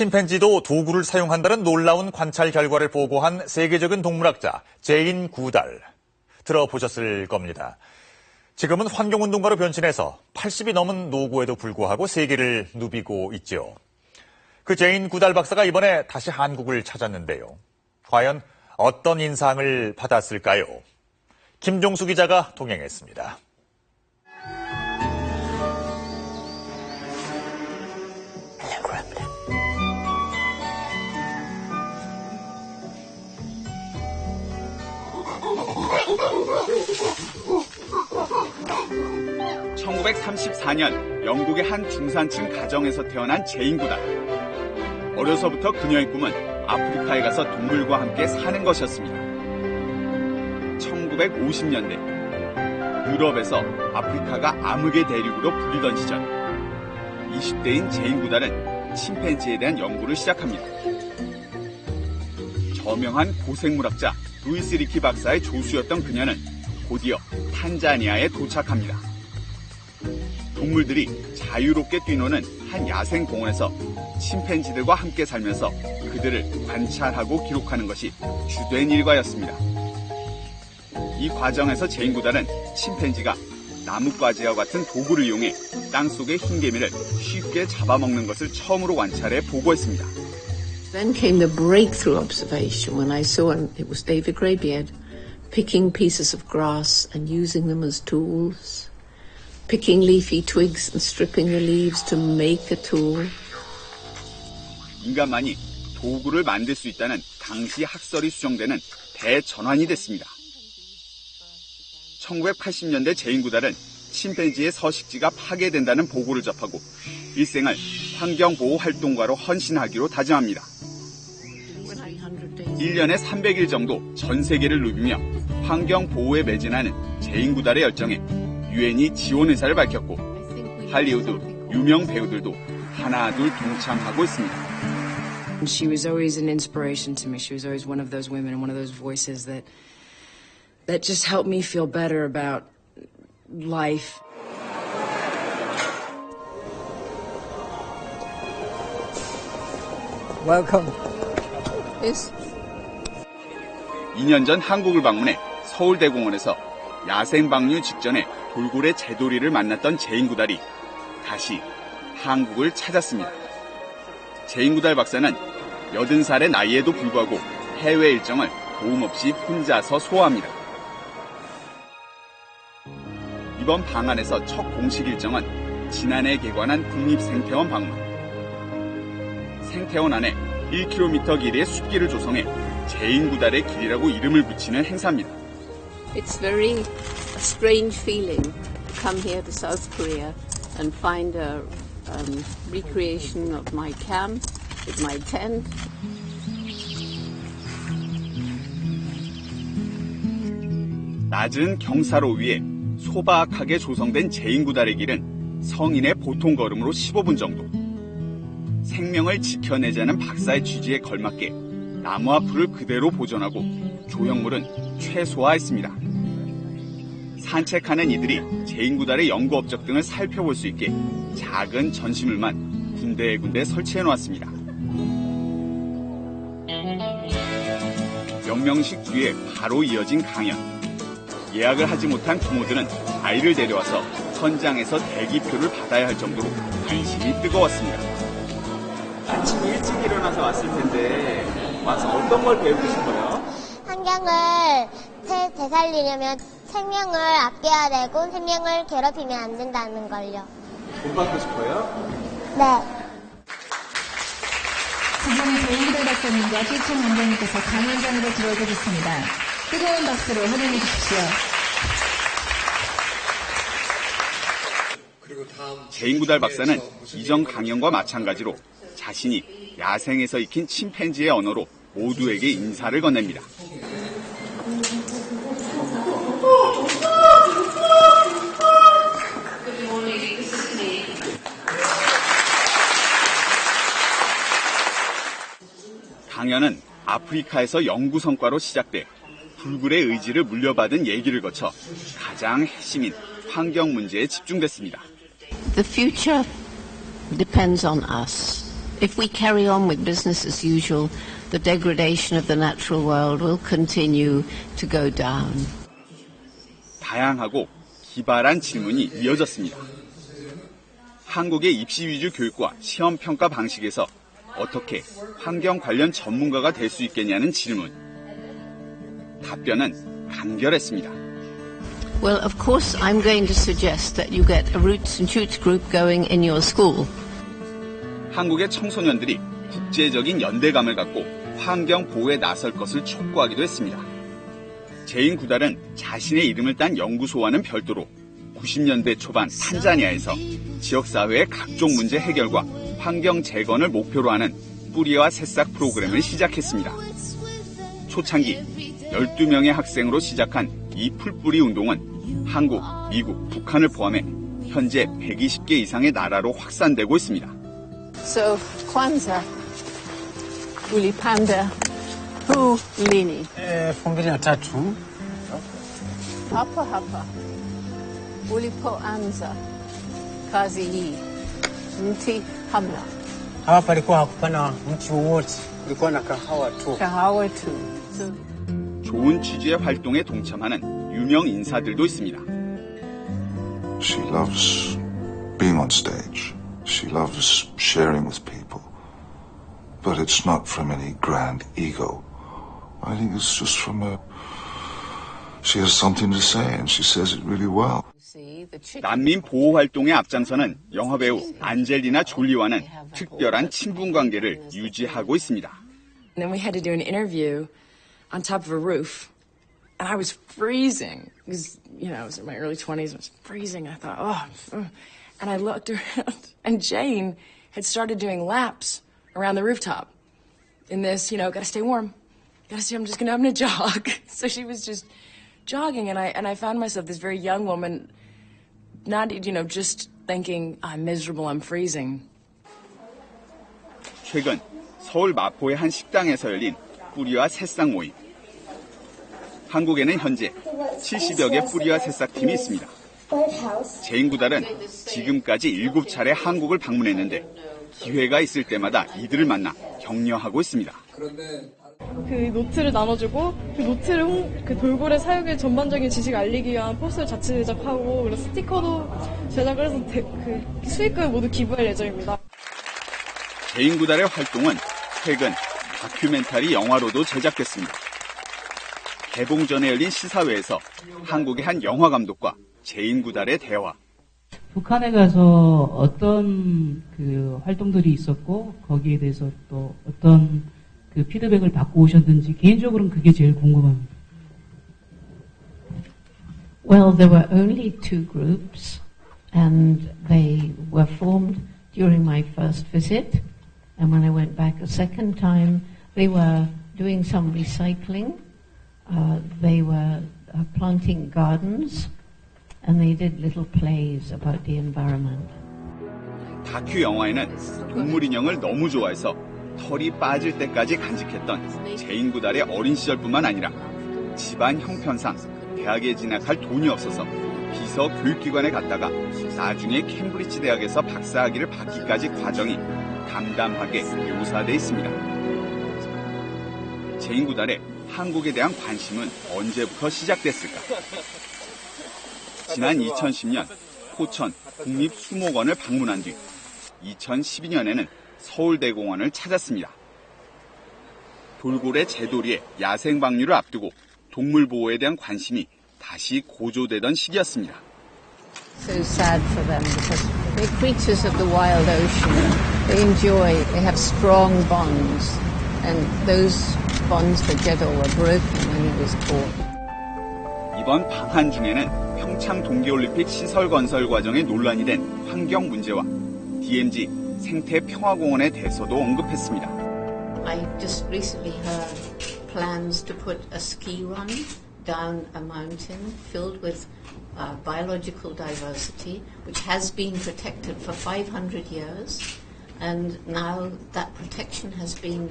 침팬지도 도구를 사용한다는 놀라운 관찰 결과를 보고한 세계적인 동물학자 제인 구달. 들어보셨을 겁니다. 지금은 환경운동가로 변신해서 80이 넘은 노고에도 불구하고 세계를 누비고 있죠. 그 제인 구달 박사가 이번에 다시 한국을 찾았는데요. 과연 어떤 인상을 받았을까요? 김종수 기자가 동행했습니다. (1934년) 영국의 한 중산층 가정에서 태어난 제인 구달. 어려서부터 그녀의 꿈은 아프리카에 가서 동물과 함께 사는 것이었습니다. 1950년대 유럽에서 아프리카가 암흑의 대륙으로 불리던 시절 20대인 제인 구달은 침팬지에 대한 연구를 시작합니다. 저명한 고생물학자 루이스 리키 박사의 조수였던 그녀는 곧이어 탄자니아에 도착합니다. 동물들이 자유롭게 뛰노는 한 야생 공원에서 침팬지들과 함께 살면서 그들을 관찰하고 기록하는 것이 주된 일과였습니다. 이 과정에서 제인 구달은 침팬지가 나뭇가지와 같은 도구를 이용해 땅속의 흰개미를 쉽게 잡아먹는 것을 처음으로 관찰해 보고했습니다. Then came the breakthrough observation when I saw, and it was David Greybeard, picking pieces of grass and using them as tools, picking leafy twigs and stripping the leaves to make a tool. 인간만이 도구를 만들 수 있다는 당시 학설이 수정되는 대전환이 됐습니다. 1980년대 제인 구달은 침팬지의 서식지가 파괴된다는 보고를 접하고 일생을 환경보호 활동가로 헌신하기로 다짐합니다. 1년에 300일 정도 전 세계를 누비며 환경보호에 매진하는 제인 구달의 열정에 유엔이 지원 의사를 밝혔고 할리우드 유명 배우들도 하나둘 동참하고 있습니다. She was always an inspiration to me. She was always one of those women and one of those voices that just helped me feel better about life. Welcome. Yes. 2년 전 한국을 방문해 서울대공원에서 야생 방류 직전에 돌고래 재돌이를 만났던 제인 구달이 다시 한국을 찾았습니다. 제인 구달 박사는 80살의 나이에도 불구하고 해외 일정을 도움 없이 혼자서 소화합니다. 이번 방한에서 첫 공식 일정은 지난해 개관한 국립생태원 방문. 생태원 안에 1km 길이의 숲길을 조성해 제인 구달의 길이라고 이름을 붙이는 행사입니다. It's very strange feeling to come here to South Korea and find a recreation of my camp with my tent. 낮은 경사로 위에 소박하게 조성된 제인 구달의 길은 성인의 보통 걸음으로 15분 정도. 생명을 지켜내자는 박사의 취지에 걸맞게 나무와 풀을 그대로 보존하고 조형물은 최소화했습니다. 산책하는 이들이 제인 구달의 연구 업적 등을 살펴볼 수 있게 작은 전시물만 군데군데 설치해 놓았습니다. 명명식 뒤에 바로 이어진 강연. 예약을 하지 못한 부모들은 아이를 데려와서 현장에서 대기표를 받아야 할 정도로 관심이 뜨거웠습니다. 아침 일찍 일어나서 왔을 텐데 와서 어떤 걸 배우고 싶어요? 환경을 되살리려면 생명을 아껴야 되고 생명을 괴롭히면 안 된다는 걸요. 돈 받고 싶어요? 네. 지금은 제인 구달 박사님과 최천 원장님께서 강연장으로 들어오겠습니다. 뜨거운 박수로 환영해 주십시오. 제인 구달 박사는 이전 강연과 마찬가지로 자신이 야생에서 익힌 침팬지의 언어로 모두에게 인사를 건넵니다. 강연은 아프리카에서 연구 성과로 시작돼 불굴의 의지를 물려받은 얘기를 거쳐 가장 핵심인 환경 문제에 집중됐습니다. The future depends on us. If we carry on with business as usual, the degradation of the natural world will continue to go down. 다양하고 기발한 질문이 이어졌습니다. 한국의 입시 위주 교육과 시험 평가 방식에서 어떻게 환경 관련 전문가가 될 수 있겠냐는 질문. 답변은 간결했습니다. Well, of course, I'm going to suggest that you get a roots and shoots group going in your school. 한국의 청소년들이 국제적인 연대감을 갖고 환경 보호에 나설 것을 촉구하기도 했습니다. 제인 구달은 자신의 이름을 딴 연구소와는 별도로 90년대 초반 탄자니아에서 지역사회의 각종 문제 해결과 환경 재건을 목표로 하는 뿌리와 새싹 프로그램을 시작했습니다. 초창기 12명의 학생으로 시작한 이 풀뿌리 운동은 한국, 미국, 북한을 포함해 현재 120개 이상의 나라로 확산되고 있습니다. So, Kwanzaa, ulipanda huu lini? 2003. Hapa. Ulipoanza kazi hii, mti hamna. Hapa palikuwa hakupana mti wowote, kulikuwa na kahawa tu. Kahawa tu. So, 좋은 취지의 활동에 동참하는 유명 인사들도 있습니다. She loves being on stage. She loves sharing with people. But it's not from any grand ego. I think it's just from she has something to say and she says it really well. 난민 보호 활동에 앞장서는 영화배우 안젤리나 졸리와는 특별한 친분 관계를 유지하고 있습니다. And then we had to do an interview on top of a roof. And I was freezing because, I was in my early 20s. I was freezing. I thought, and I looked around and Jane had started doing laps around the rooftop in this, gotta stay warm. I'm just gonna jog. So she was just jogging and I found myself, this very young woman, not, just thinking, I'm miserable, I'm freezing. 최근 서울 마포의 한 식당에서 열린 뿌리와 새싹 모임. 한국에는 현재 70여 개 뿌리와 새싹 팀이 있습니다. 제인 구달은 지금까지 7차례 한국을 방문했는데 기회가 있을 때마다 이들을 만나 격려하고 있습니다. 그 노트를 나눠주고 그 노트를 그 돌고래 사육의 전반적인 지식을 알리기 위한 포스를 자체 제작하고 그리고 스티커도 제작을 해서 그 수익금을 모두 기부할 예정입니다. 제인 구달의 활동은 최근 다큐멘터리 영화로도 제작됐습니다. 개봉 전에 열린 시사회에서 한국의 한 영화 감독과 제인 구달의 대화. 북한에 가서 어떤 그 활동들이 있었고 거기에 대해서 또 어떤 그 피드백을 받고 오셨는지 개인적으로는 그게 제일 궁금합니다. Well, there were only 2 groups and they were formed during my first visit. And when I went back a second time, they were doing some recycling. They were planting gardens, and they did little plays about the environment. 다큐 영화에는 동물 인형을 너무 좋아해서 털이 빠질 때까지 간직했던 제인 구달의 어린 시절뿐만 아니라 집안 형편상 대학에 진학할 돈이 없어서 비서 교육기관에 갔다가 나중에 캠브리지 대학에서 박사학위를 받기까지 과정이 담담하게 묘사되어 있습니다. 제인 구달의 한국에 대한 관심은 언제부터 시작됐을까? 지난 2010년 포천 국립수목원을 방문한 뒤 2012년에는 서울대공원을 찾았습니다. 돌고래 재돌이의 야생 방류를 앞두고 동물 보호에 대한 관심이 다시 고조되던 시기였습니다. So sad for them because they're creatures of the wild ocean. They have strong bonds, and those bonds for Jeddel were broken when he was caught. 이번 방한 중에는 평창 동계올림픽 시설 건설 과정에 논란이 된 환경 문제와 DMZ 생태평화공원에 대해서도 언급했습니다. I just recently heard plans to put a ski run down a mountain filled with biological diversity, which has been protected for 500 years, and now that protection has been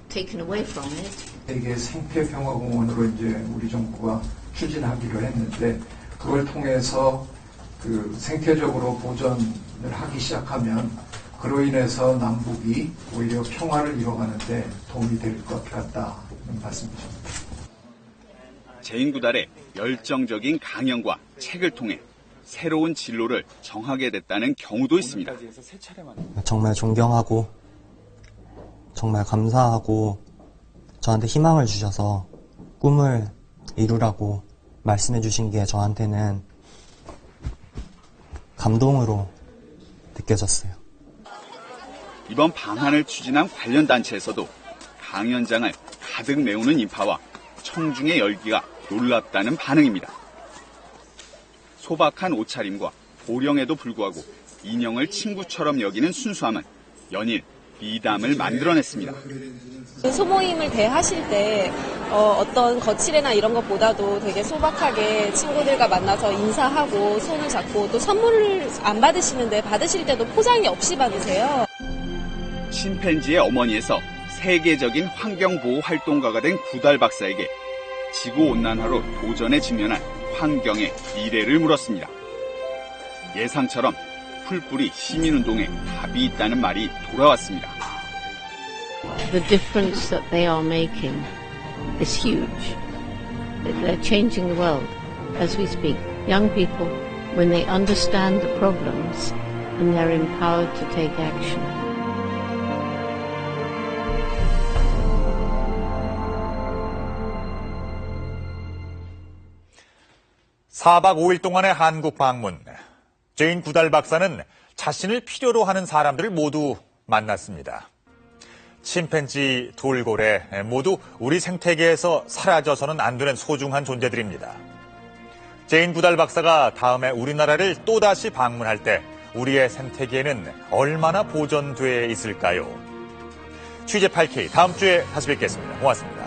taken away from it. 이게 생태평화공원으로 이제 우리 정부가 추진하기로 했는데 그걸 통해서 그 생태적으로 보존을 하기 시작하면 그로 인해서 남북이 오히려 평화를 이뤄가는데 도움이 될 것 같다는 말씀이십니다. 제인구달의 열정적인 강연과 책을 통해 새로운 진로를 정하게 됐다는 경우도 있습니다. 정말 존경하고 정말 감사하고 저한테 희망을 주셔서 꿈을 이루라고 말씀해 주신 게 저한테는 감동으로 느껴졌어요. 이번 방안을 추진한 관련 단체에서도 강연장을 가득 메우는 인파와 청중의 열기가 놀랍다는 반응입니다. 소박한 옷차림과 보령에도 불구하고 인형을 친구처럼 여기는 순수함은 연일 미담을 만들어냈습니다. 소모임을 대하실 때 어떤 거칠애나 이런 것보다도 되게 소박하게 친구들과 만나서 인사하고 손을 잡고 또 선물을 안 받으시는데 받으실 때도 포장이 없이 받으세요. 침팬지의 어머니에서 세계적인 환경보호 활동가가 된 구달 박사에게 지구온난화로 도전에 직면한 환경의 미래를 물었습니다. 예상처럼 풀뿌리 시민운동에 답이 있다는 말이 돌아왔습니다. The difference that they are making is huge. They're changing the world as we speak. Young people, when they understand the problems and they're empowered to take action. (4박 5일) 동안의 한국 방문. 제인 구달 박사는 자신을 필요로 하는 사람들을 모두 만났습니다. 침팬지, 돌고래 모두 우리 생태계에서 사라져서는 안 되는 소중한 존재들입니다. 제인 구달 박사가 다음에 우리나라를 또다시 방문할 때 우리의 생태계는 얼마나 보존돼 있을까요? 취재 8K 다음 주에 다시 뵙겠습니다. 고맙습니다.